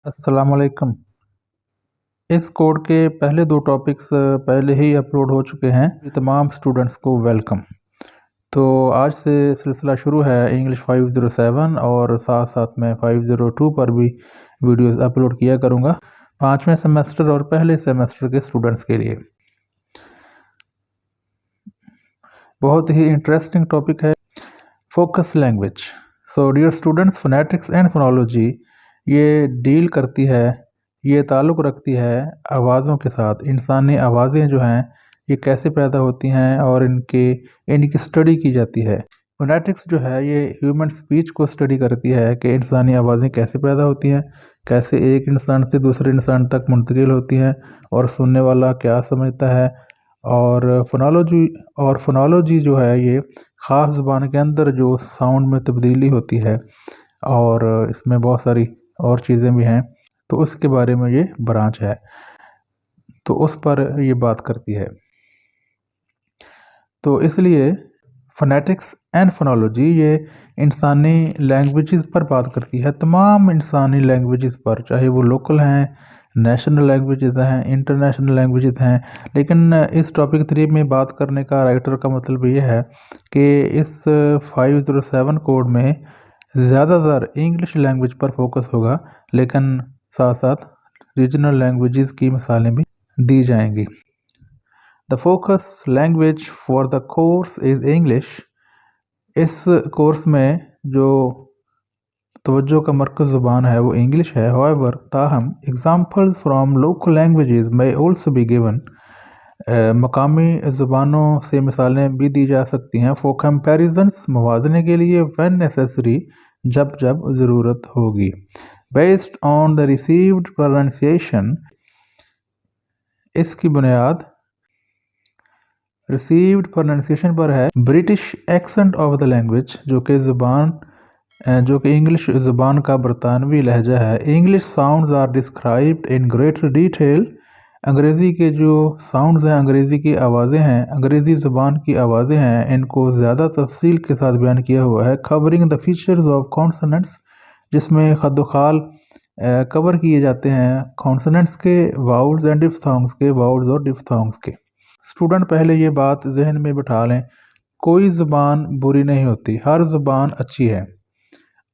अस्सलाम वालेकुम। इस कोड के पहले 2 टॉपिक्स पहले ही अपलोड हो चुके हैं। तमाम स्टूडेंट्स को वेलकम। तो आज से सिलसिला शुरू है इंग्लिश 507 और साथ साथ मैं 502 पर भी वीडियोस अपलोड किया करूँगा 5वें सेमेस्टर और पहले सेमेस्टर के स्टूडेंट्स के लिए। बहुत ही इंटरेस्टिंग टॉपिक है focus language. So dear students, phonetics and phonology ये डील करती है, ये ताल्लुक़ रखती है आवाज़ों के साथ। इंसानी आवाज़ें जो हैं ये कैसे पैदा होती हैं और इनकी स्टडी की जाती है। फोनेटिक्स जो है ये ह्यूमन स्पीच को स्टडी करती है कि इंसानी आवाज़ें कैसे पैदा होती हैं, कैसे एक इंसान से दूसरे इंसान तक मुंतकिल होती हैं और सुनने वाला क्या समझता है। और फोनोलॉजी जो है ये ख़ास ज़ुबान के अंदर जो साउंड में तब्दीली होती है और इसमें बहुत सारी और चीज़ें भी हैं, तो उसके बारे में ये ब्रांच है, तो उस पर ये बात करती है। तो इसलिए फोनेटिक्स एंड फोनोलॉजी ये इंसानी लैंग्वेजेस पर बात करती है, तमाम इंसानी लैंग्वेजेस पर, चाहे वो लोकल हैं, नेशनल लैंग्वेजेस हैं, इंटरनेशनल लैंग्वेजेस हैं। लेकिन इस टॉपिक 3 में बात करने का राइटर का मतलब ये है कि इस 507 कोड में ज़्यादातर इंग्लिश लैंग्वेज पर फोकस होगा, लेकिन साथ साथ रीजनल लैंग्वेजेस की मिसालें भी दी जाएंगी। The focus language for the course is English. इस कोर्स में जो तवज्जो का मरकज़ ज़ुबान है वो इंग्लिश है। हाउएवर, ताहम एग्जाम्पल फ्राम लोकल लैंग्वेजेस में ऑल्सो बी गिवन। मकामी ज़ुबानों से मिसालें भी दी जा सकती हैं। फॉर कंपैरिजन्स, मवाज़ने के लिए, व्हेन नेसेसरी, जब जब ज़रूरत होगी। Based on the received pronunciation, इसकी बुनियाद रिसीव्ड प्रोनाउंसिएशन पर है। British accent of the language, जो कि इंग्लिश ज़ुबान का बरतानवी लहजा है। English sounds are described in greater detail. अंग्रेज़ी के जो साउंड्स हैं, अंग्रेज़ी की आवाज़ें हैं, अंग्रेज़ी ज़ुबान की आवाज़ें हैं, इनको ज़्यादा तफसील के साथ बयान किया हुआ है। Covering the features of consonants, जिसमें खद्दोखाल कवर किए जाते हैं कॉन्सोनेंट्स के, वाउल्स एंड डिफ्थोंग्स के, वाउल्स और डिफ्थोंग्स के। स्टूडेंट पहले ये बात जहन में बिठा लें, कोई ज़ुबान बुरी नहीं होती, हर ज़ुबान अच्छी है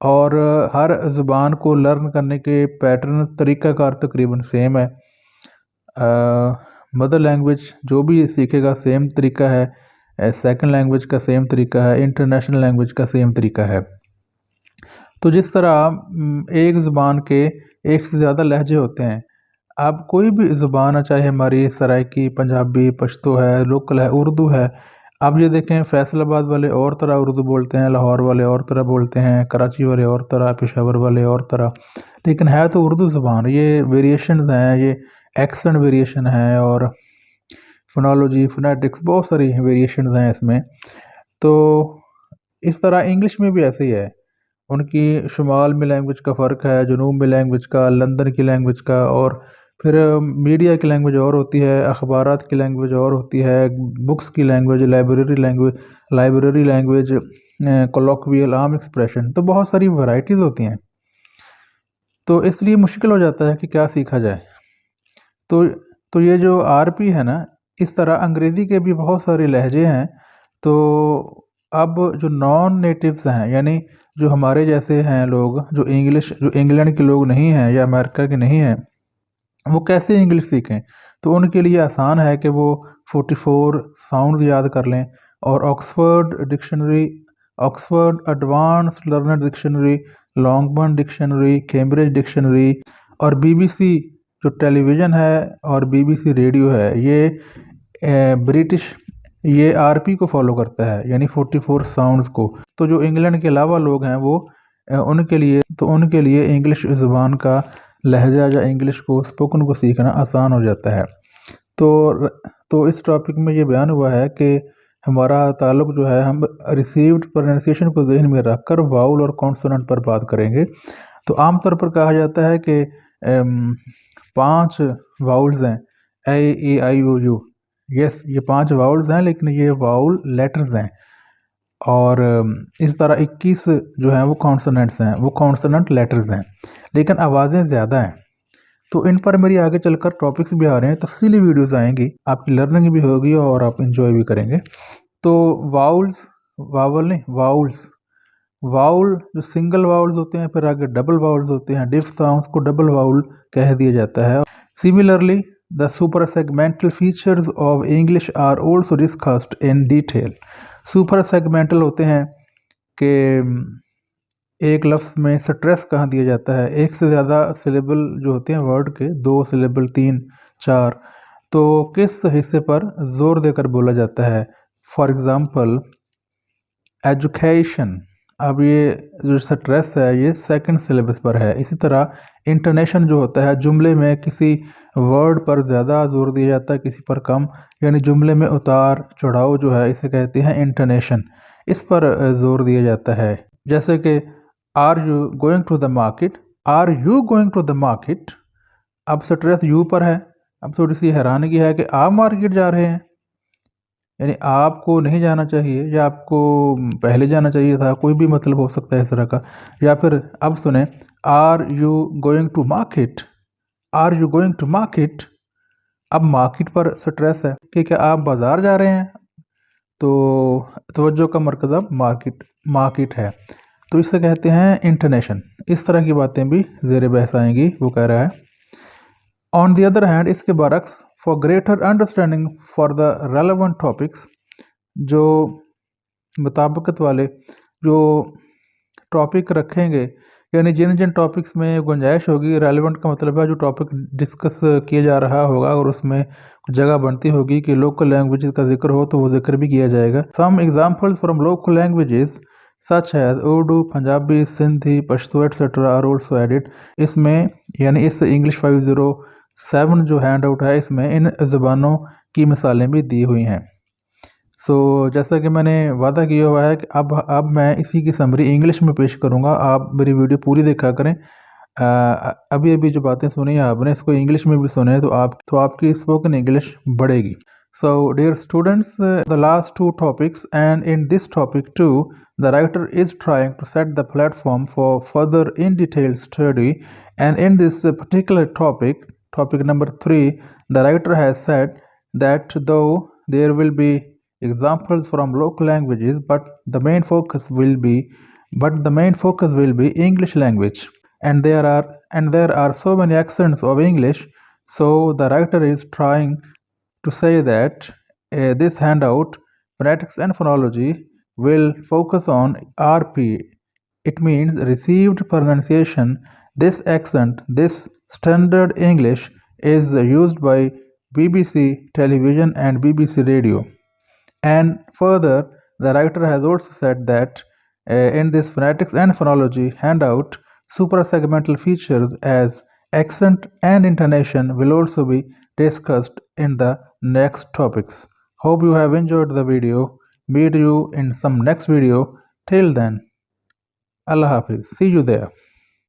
और हर ज़ुबान को लर्न करने के पैटर्न, तरीक़ाकार तकरीबन सेम है। मदर लैंग्वेज जो भी सीखेगा सेम तरीका है, सेकंड लैंग्वेज का सेम तरीका है, इंटरनेशनल लैंग्वेज का सेम तरीका है। तो जिस तरह एक ज़ुबान के एक से ज़्यादा लहजे होते हैं, अब कोई भी ज़ुबान, चाहे हमारी सराइकी, पंजाबी, पश्तो है, लोकल है, उर्दू है। अब ये देखें, फैसलाबाद वाले और तरह उर्दू बोलते हैं, लाहौर वाले और तरह बोलते हैं, कराची वाले और तरह, पेशावर वाले और तरह, लेकिन है तो उर्दू ज़ुबान। ये वेरिएशन हैं, ये एक्सेंट वेरिएशन है और फोनोलॉजी, फोनेटिक्स, बहुत सारी वेरिएशन हैं इसमें। तो इस तरह इंग्लिश में भी ऐसे ही है, उनकी शुमाल में लैंग्वेज का फ़र्क है, जनूब में लैंग्वेज का, लंदन की लैंग्वेज का, और फिर मीडिया की लैंग्वेज और होती है, अखबारात की लैंग्वेज और होती है, बुक्स की लैंग्वेज, लाइब्रेरी लैंग्वेज, कोलोक्वियल, आम एक्सप्रेशन, तो बहुत सारी वैरायटीज़ होती हैं। तो इसलिए मुश्किल हो जाता है कि क्या सीखा जाए। तो ये जो आरपी है ना, इस तरह अंग्रेज़ी के भी बहुत सारे लहजे हैं। तो अब जो नॉन नेटिव्स हैं, यानी जो हमारे जैसे हैं लोग, जो इंग्लैंड के लोग नहीं हैं या अमेरिका के नहीं हैं, वो कैसे इंग्लिश सीखें? तो उनके लिए आसान है कि वो 44 साउंड याद कर लें और Oxford advance learner dictionary, Longbourn dictionary, Cambridge dictionary और बीबीसी जो टेलीविज़न है और बीबीसी रेडियो है, ये ब्रिटिश, ये आरपी को फॉलो करता है, यानी 44 साउंड्स को। तो जो इंग्लैंड के अलावा लोग हैं वो उनके लिए इंग्लिश ज़ुबान का लहजा या इंग्लिश को, स्पोकन को सीखना आसान हो जाता है। तो इस टॉपिक में ये बयान हुआ है कि हमारा ताल्लुक़ जो है, हम रिसीव्ड प्रोनाउंसिएशन को ज़हन में रखकर वाउल और कॉन्सोनेंट पर बात करेंगे। तो आमतौर पर कहा जाता है कि 5 वाउल्स हैं, ए, ई, आई, ओ, यू। यस, ये 5 वाउल्स हैं, लेकिन ये वाउल लेटर्स हैं। और इस तरह 21 जो हैं वो कॉन्सोनेंट्स हैं, वो कॉन्सोनेंट लेटर्स हैं, लेकिन आवाज़ें ज़्यादा हैं। तो इन पर मेरी आगे चलकर टॉपिक्स भी आ रहे हैं, तफसीली वीडियोस आएंगी, आपकी लर्निंग भी होगी और आप इंजॉय भी करेंगे। तो वाउल्स, वावल नहीं, वाउल्स, वाउल जो सिंगल वाउल्स होते हैं, फिर आगे डबल वाउल्स होते हैं, डिफ्थांग्स को डबल वाउल कह दिया जाता है। Similarly the super segmental features of English are also discussed in detail. Super segmental होते हैं कि एक लफ्ज़ में स्ट्रेस कहाँ दिया जाता है, एक से ज़्यादा सिलेबल जो होते हैं वर्ड के, 2 सिलेबल, 3, 4, तो किस हिस्से पर ज़ोर देकर बोला जाता है। फॉर एग्ज़ाम्पल एजुकेशन, अब ये जो स्ट्रेस है ये सेकंड सिलेबस पर है। इसी तरह इंटोनेशन जो होता है, जुमले में किसी वर्ड पर ज़्यादा जोर दिया जाता है, किसी पर कम, यानी जुमले में उतार चढ़ाव जो है इसे कहते हैं इंटोनेशन, इस पर जोर दिया जाता है। जैसे कि are you going to the market, are you going to the market, अब स्ट्रेस यू पर है। अब थोड़ी सी हैरानगी है कि आप मार्केट जा रहे हैं, यानी आपको नहीं जाना चाहिए या आपको पहले जाना चाहिए था, कोई भी मतलब हो सकता है इस तरह का। या फिर अब सुने, are you going to market, are you going to market, अब मार्केट पर स्ट्रेस है कि क्या आप बाज़ार जा रहे हैं, तो तवज्जो का मरकज़ मार्केट, मार्केट है, तो इसे कहते हैं इंटोनेशन। इस तरह की बातें भी ज़ेर बहस आएंगी, वो कह रहा है। ऑन दी अदर हैंड, इसके बरक्स, for greater understanding for the relevant topics, जो मुताबिकत वाले जो टॉपिक रखेंगे, यानी जिन जिन टॉपिक्स में गुंजाइश होगी, रेलेवेंट का मतलब है जो टॉपिक डिस्कस किया जा रहा होगा और उसमें कुछ जगह बनती होगी कि लोकल लैंग्वेजेस का जिक्र हो, तो वो जिक्र भी किया जाएगा। Some examples from local languages such है Urdu, Punjabi, Sindhi, Pashto etcetera are also added. इसमें यानी इस इंग्लिश 507 जो हैंड आउट है, इसमें इन ज़बानों की मिसालें भी दी हुई हैं। सो जैसा कि मैंने वादा किया हुआ है कि अब मैं इसी की समरी इंग्लिश में पेश करूंगा, आप मेरी वीडियो पूरी देखा करें। अभी अभी जो बातें सुनी है आपने, इसको इंग्लिश में भी सुने तो आपकी स्पोकन इंग्लिश बढ़ेगी। So dear students, the last two topics, and in this topic too, the writer is trying to set the platform for further in detail study, and in this particular topic, topic number 3, the writer has said that though there will be examples from local languages, but the main focus will be English language, and there are so many accents of English. So the writer is trying to say that this handout, phonetics and phonology, will focus on RP. It means received pronunciation. This accent, this standard English is used by BBC television and BBC radio. And further, the writer has also said that in this phonetics and phonology handout, suprasegmental features as accent and intonation will also be discussed in the next topics. Hope you have enjoyed the video. Meet you in some next video. Till then, Allah Hafiz. See you there.